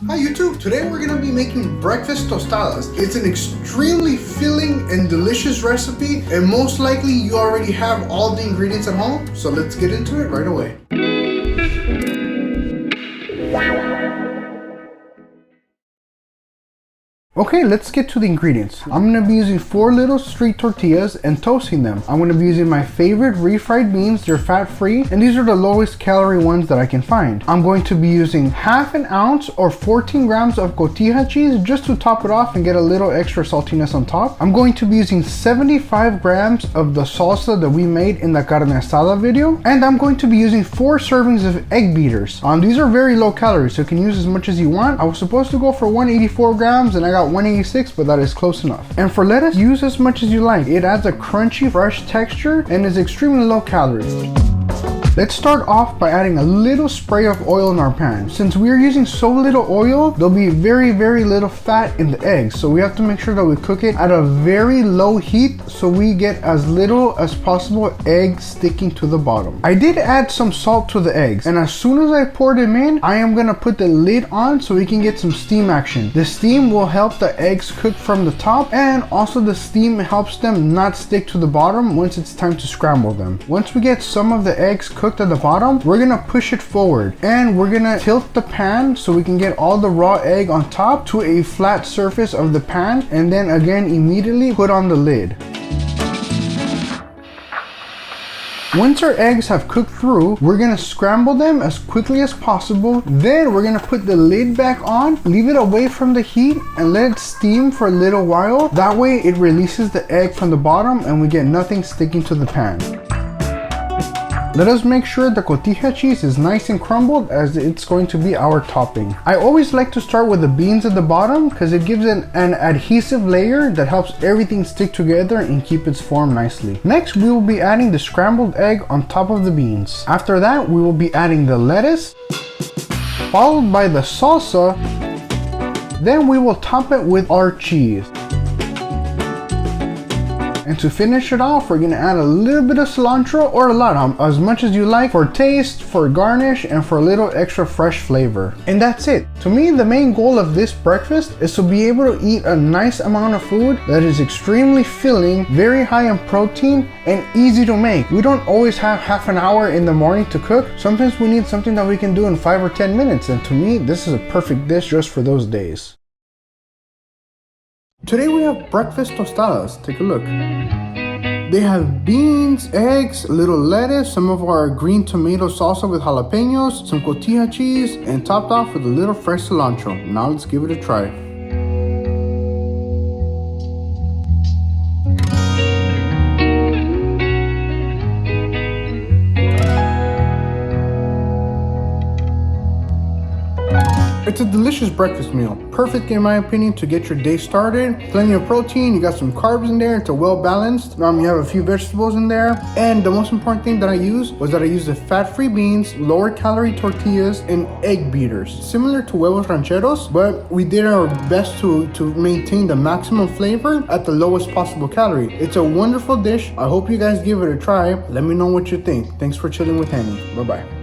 Hi YouTube, today we're going to be making breakfast tostadas. It's an extremely filling and delicious recipe, and most likely you already have all the ingredients at home, so let's get into it right away. Okay, let's get to the ingredients. I'm going to be using 4 little street tortillas and toasting them. I'm going to be using my favorite refried beans. They're fat-free, and these are the lowest calorie ones that I can find. I'm going to be using half an ounce or 14 grams of Cotija cheese just to top it off and get a little extra saltiness on top. I'm going to be using 75 grams of the salsa that we made in the carne asada video, and I'm going to be using 4 servings of egg beaters. These are very low calories, so you can use as much as you want. I was supposed to go for 184 grams and I got 186, but that is close enough. And for lettuce, use as much as you like. It adds a crunchy, fresh texture and is extremely low calories. Let's start off by adding a little spray of oil in our pan. Since we are using so little oil, there'll be very little fat in the eggs. So we have to make sure that we cook it at a very low heat so we get as little as possible egg sticking to the bottom. I did add some salt to the eggs, and as soon as I pour them in, I am gonna put the lid on so we can get some steam action. The steam will help the eggs cook from the top, and also the steam helps them not stick to the bottom once it's time to scramble them. Once we get some of the eggs cooked at the bottom, we're gonna push it forward and we're gonna tilt the pan so we can get all the raw egg on top to a flat surface of the pan, and then again immediately put on the lid. Once our eggs have cooked through, we're gonna scramble them as quickly as possible. Then we're gonna put the lid back on, leave it away from the heat, and let it steam for a little while. That way it releases the egg from the bottom and we get nothing sticking to the pan. Let us make sure the cotija cheese is nice and crumbled, as it's going to be our topping. I always like to start with the beans at the bottom because it gives an adhesive layer that helps everything stick together and keep its form nicely. Next, we will be adding the scrambled egg on top of the beans. After that, we will be adding the lettuce, followed by the salsa. Then we will top it with our cheese. And to finish it off, we're gonna add a little bit of cilantro, or a lot, as much as you like, for taste, for garnish, and for a little extra fresh flavor. And that's it. To me, the main goal of this breakfast is to be able to eat a nice amount of food that is extremely filling, very high in protein, and easy to make. We don't always have half an hour in the morning to cook. Sometimes we need something that we can do in 5 or 10 minutes, and to me, this is a perfect dish just for those days. Today we have breakfast tostadas. Take a look. They have beans, eggs, a little lettuce, some of our green tomato salsa with jalapenos, some cotija cheese, and topped off with a little fresh cilantro. Now let's give it a try. It's a delicious breakfast meal, perfect in my opinion to get your day started. Plenty of protein, you got some carbs in there, it's a well balanced. You have a few vegetables in there. And the most important thing that I used was that I used the fat-free beans, lower calorie tortillas, and egg beaters. Similar to huevos rancheros, but we did our best to maintain the maximum flavor at the lowest possible calorie. It's a wonderful dish. I hope you guys give it a try. Let me know what you think. Thanks for chilling with Henny. Bye-bye.